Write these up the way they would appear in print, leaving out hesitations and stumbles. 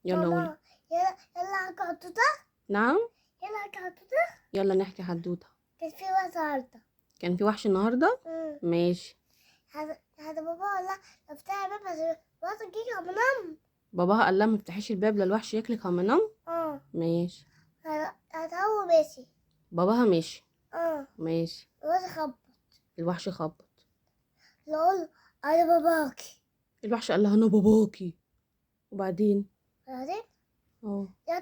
يلا قولي. ماما يلا حدوتة. نعم. يلا حدوتة. يلا نحكي حدوته. كان في وقت النهاردة. كان في وحش النهارده. ماشي. هذا بابا ولا افتح الباب بس وقت الجيجا بنام. باباها قال لها ما تفتحيش الباب لا الوحش ياكلك هننام. ماشي. هذا هو ماشي. باباها ماشي. ماشي. الوقت خبط. الوحش خبط. نقول أنا باباكي. الوحش قال لها انا باباكي. وبعدين بعدين اه يا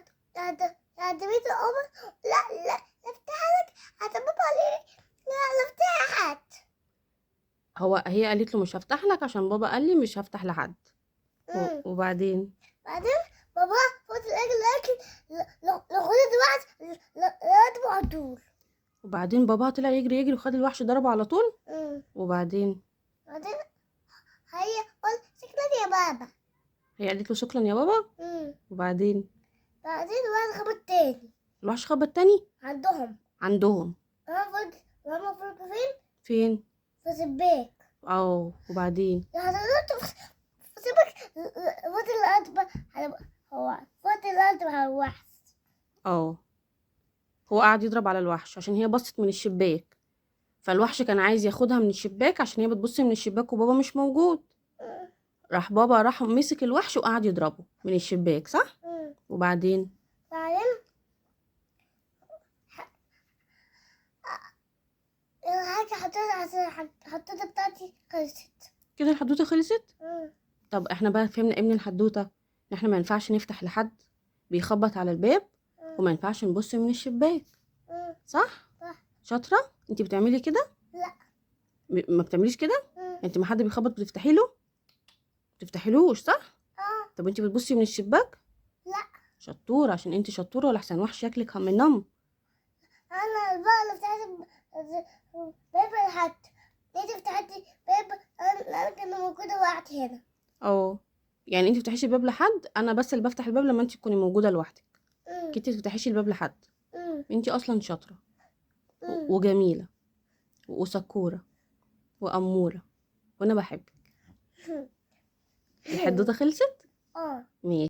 بيت الأم. لا افتح لك. هذا بابا ليه. لا افتحت. هي قالت له مش هفتح لك عشان بابا قال لي مش هفتح لحد. وبعدين بابا فوت الأكل لغاية الوقت لقيته على طول. وبعدين باباها طلع يجري وخد الوحش ضربه على طول. وبعدين هي قلت شكرا يا بابا. هي قالت له شكرا يا بابا. وبعدين الوقت خبط تاني. الوحش خبط تاني عندهم. عندهم. فوق فين؟ فين؟ في سباك. وبعدين في سباك. فوت الأرض. هو فوت الأرض مع الوحش. هو قعد يضرب على الوحش عشان هي بصت من الشباك، فالوحش كان عايز ياخدها من الشباك عشان هي بتبص من الشباك وبابا مش موجود. بابا راح مسك الوحش وقعد يضربه من الشباك، صح؟ وبعدين الحاجة حطيتها بتاعتي خلصت. كده الحدوته خلصت. طب احنا بقى فهمنا ايه من الحدوته؟ ان احنا ما ينفعش نفتح لحد بيخبط على الباب، وما ينفعش نبص من الشباك، صح؟ شاطره. انت بتعملي كده؟ لا. ما بتعمليش كده؟ انت ما حد بيخبط بتفتحي له؟ بتفتحيلوش، صح؟ طب انت بتبصي من الشباك؟ لا. شطوره، عشان انت شطوره ولا احسن وحش شكلك همنم. انا بقى اللي فتحت باب لحد. ليه فتحتي باب؟ انا كنت موجوده وقعت هنا. يعني انت بتفتحيش الباب لحد، انا بس اللي بفتح الباب لما انت تكوني موجوده لوحدك. انت بتفتحيش الباب لحد. انت اصلا شاطره وجميله وسكوره واموره وانا بحبك. الحدوته خلصت. ماشي.